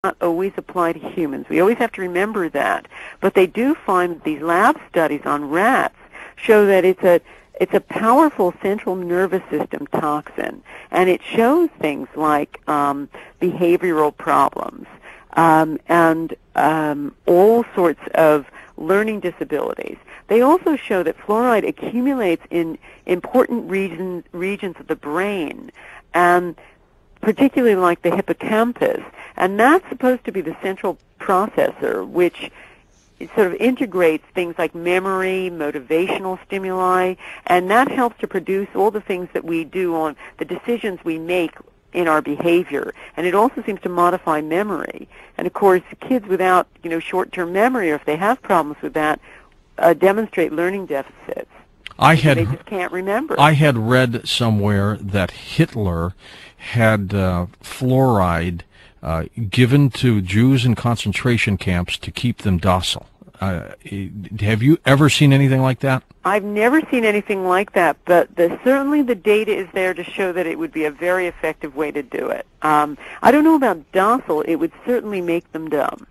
not always apply to humans. We always have to remember that. But they do find that these lab studies on rats show that it's a powerful central nervous system toxin, and it shows things like behavioral problems and all sorts of learning disabilities. They also show that fluoride accumulates in important regions of the brain, and particularly like the hippocampus, and that's supposed to be the central processor which sort of integrates things like memory, motivational stimuli, and that helps to produce all the things that we do on the decisions we make in our behavior. And it also seems to modify memory. And of course, kids without, short-term memory, or if they have problems with that, demonstrate learning deficits. They just can't remember. I had read somewhere that Hitler had fluoride given to Jews in concentration camps to keep them docile. Have you ever seen anything like that? I've never seen anything like that, but certainly the data is there to show that it would be a very effective way to do it. I don't know about docile. It would certainly make them dumb.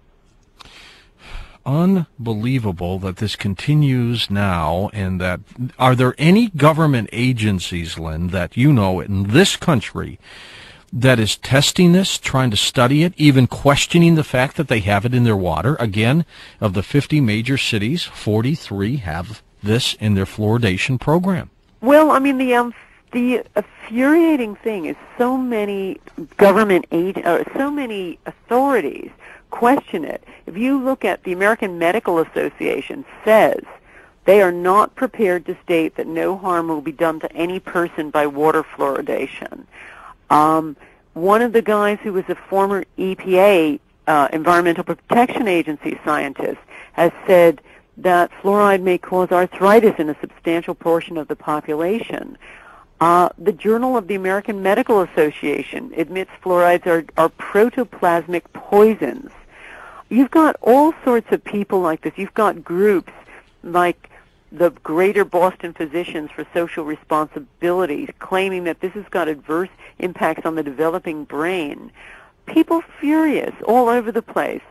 Unbelievable that this continues now, and that are there any government agencies, Lynn, that you know in this country that is testing this, trying to study it, even questioning the fact that they have it in their water? Again, of the 50 major cities, 43 have this in their fluoridation program. Well, I mean, the infuriating thing is so many so many authorities question it. If you look at the American Medical Association says they are not prepared to state that no harm will be done to any person by water fluoridation. One of the guys who was a former EPA, Environmental Protection Agency scientist, has said that fluoride may cause arthritis in a substantial portion of the population. The Journal of the American Medical Association admits fluorides are protoplasmic poisons. You've got all sorts of people like this. You've got groups like the Greater Boston Physicians for Social Responsibility claiming that this has got adverse impacts on the developing brain. People furious all over the place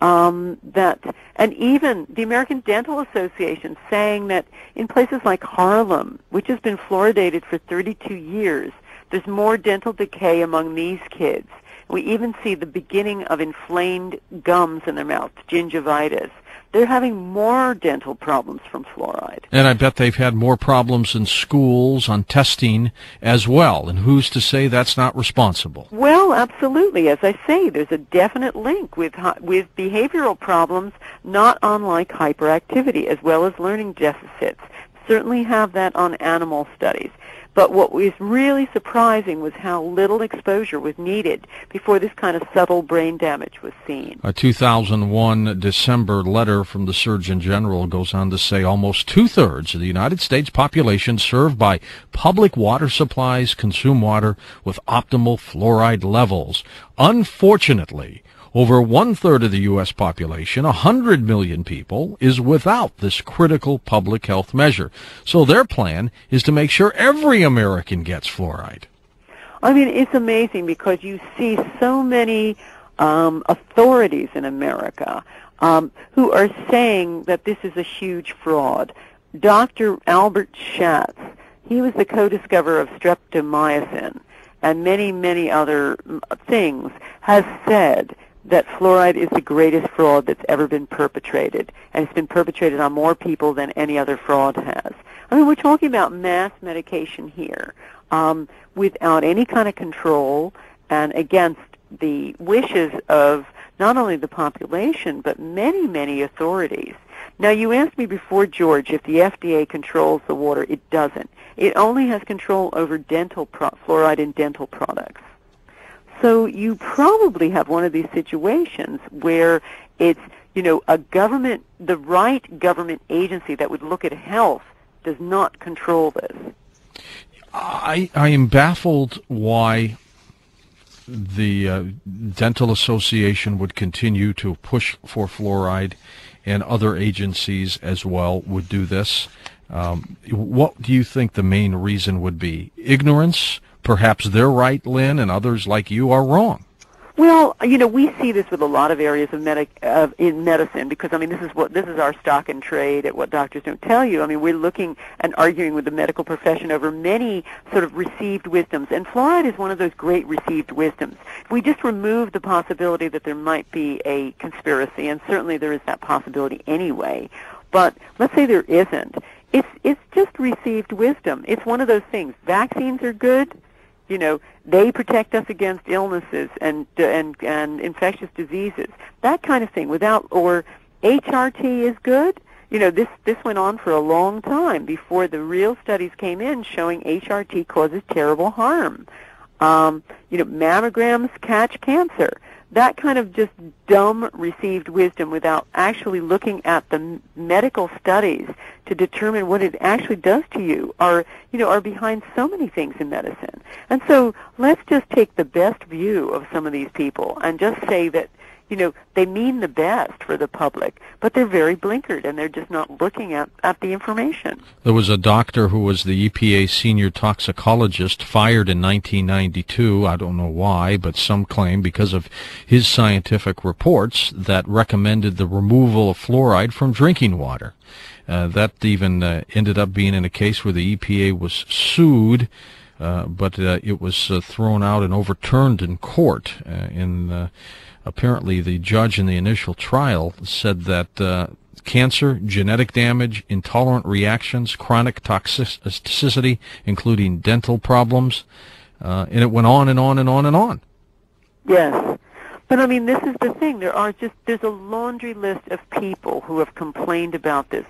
and even the American Dental Association saying that in places like Harlem, which has been fluoridated for 32 years, there's more dental decay among these kids. We even see the beginning of inflamed gums in their mouth, gingivitis. They're having more dental problems from fluoride. And I bet they've had more problems in schools on testing as well. And who's to say that's not responsible? Well, absolutely. As I say, there's a definite link with behavioral problems, not unlike hyperactivity, as well as learning deficits. Certainly have that on animal studies. But what was really surprising was how little exposure was needed before this kind of subtle brain damage was seen. A 2001 December letter from the Surgeon General goes on to say almost two-thirds of the United States population served by public water supplies consume water with optimal fluoride levels. Unfortunately, over one-third of the U.S. population, 100 million people, is without this critical public health measure. So their plan is to make sure every American gets fluoride. I mean, it's amazing because you see so many authorities in America who are saying that this is a huge fraud. Dr. Albert Schatz, he was the co-discoverer of streptomycin and many, many other things, has said that fluoride is the greatest fraud that's ever been perpetrated, and it's been perpetrated on more people than any other fraud has. I mean, we're talking about mass medication here without any kind of control and against the wishes of not only the population but many, many authorities. Now, you asked me before, George, if the FDA controls the water. It doesn't. It only has control over fluoride in dental products. So you probably have one of these situations where it's, the right government agency that would look at health does not control this. I am baffled why the Dental Association would continue to push for fluoride, and other agencies as well would do this. What do you think the main reason would be? Ignorance? Perhaps they're right, Lynn, and others like you are wrong. Well, we see this with a lot of areas of in medicine, because this is our stock and trade at What Doctors Don't Tell You. We're looking and arguing with the medical profession over many sort of received wisdoms, and fluoride is one of those great received wisdoms. If we just remove the possibility that there might be a conspiracy, and certainly there is that possibility anyway, but let's say there isn't. It's just received wisdom. It's one of those things. Vaccines are good. They protect us against illnesses and infectious diseases, that kind of thing. Or HRT is good. This went on for a long time before the real studies came in showing HRT causes terrible harm. Mammograms catch cancer. That kind of just dumb received wisdom without actually looking at the medical studies to determine what it actually does to you are behind so many things in medicine. And so let's just take the best view of some of these people and just say that, they mean the best for the public, but they're very blinkered and they're just not looking at the information. There was a doctor who was the EPA senior toxicologist fired in 1992. I don't know why, but some claim because of his scientific reports that recommended the removal of fluoride from drinking water. That even ended up being in a case where the EPA was sued, but it was thrown out and overturned in court. Apparently, the judge in the initial trial said that cancer, genetic damage, intolerant reactions, chronic toxicity, including dental problems, and it went on and on and on and on. Yes. But this is the thing. There's a laundry list of people who have complained about this.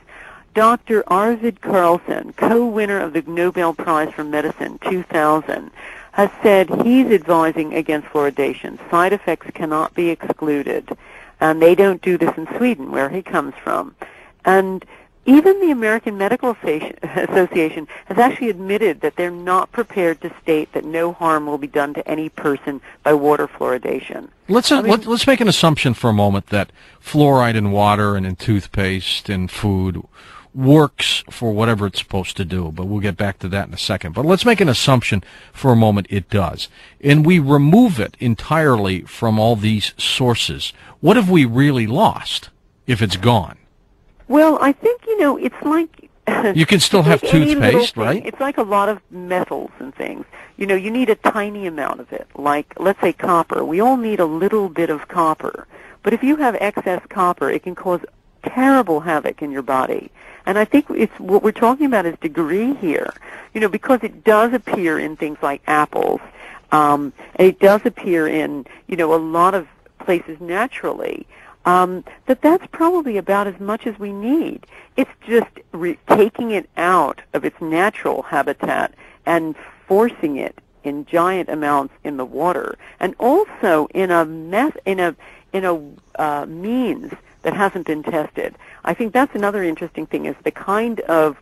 Dr. Arvid Carlson, co-winner of the Nobel Prize for Medicine 2000, has said he's advising against fluoridation. Side effects cannot be excluded. And they don't do this in Sweden, where he comes from. And even the American Medical Association has actually admitted that they're not prepared to state that no harm will be done to any person by water fluoridation. Let's make an assumption for a moment that fluoride in water and in toothpaste and food works for whatever it's supposed to do, but we'll get back to that in a second. But let's make an assumption for a moment it does. And we remove it entirely from all these sources. What have we really lost if it's gone? Well, I think, it's like... You can still have toothpaste, right? It's like a lot of metals and things. You need a tiny amount of it, like, let's say, copper. We all need a little bit of copper. But if you have excess copper, it can cause terrible havoc in your body. And I think it's what we're talking about is degree here, because it does appear in things like apples. And it does appear in, a lot of places naturally. That's probably about as much as we need. It's just taking it out of its natural habitat and forcing it in giant amounts in the water, and also in a means that hasn't been tested. I think that's another interesting thing, is the kind of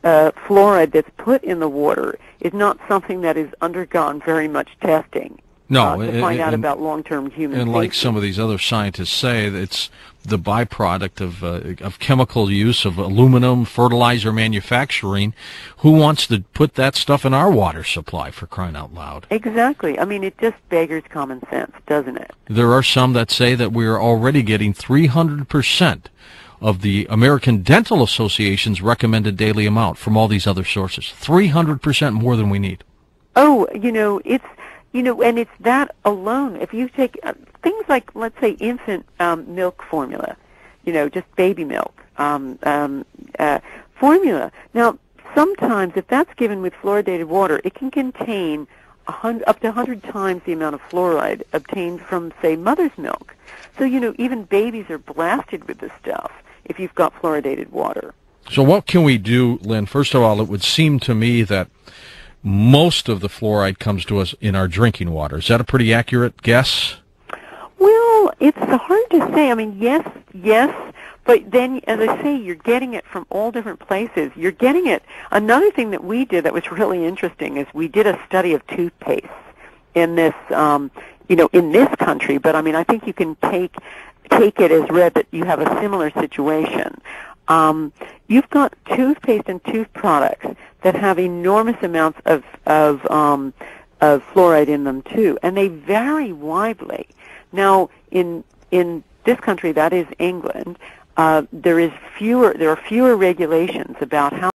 fluoride that's put in the water is not something that is undergone very much testing. No, to find out about long-term human safety. Like some of these other scientists say, it's the byproduct of chemical use of aluminum, fertilizer manufacturing. Who wants to put that stuff in our water supply, for crying out loud? Exactly. It just beggars common sense, doesn't it? There are some that say that we are already getting 300% of the American Dental Association's recommended daily amount from all these other sources. 300% more than we need. Oh, it's... and it's that alone. If you take things like, let's say, infant milk formula, just baby milk formula. Now, sometimes if that's given with fluoridated water, it can contain up to 100 times the amount of fluoride obtained from, say, mother's milk. So, even babies are blasted with this stuff if you've got fluoridated water. So what can we do, Lynn? First of all, it would seem to me that most of the fluoride comes to us in our drinking water. Is that a pretty accurate guess? Well, it's hard to say. Yes, but then, as I say, you're getting it from all different places. You're getting it. Another thing that we did that was really interesting is we did a study of toothpaste in this, in this country. But I think you can take it as read that you have a similar situation. You've got toothpaste and tooth products that have enormous amounts of fluoride in them too, and they vary widely. Now, in this country, that is England, there are fewer regulations about how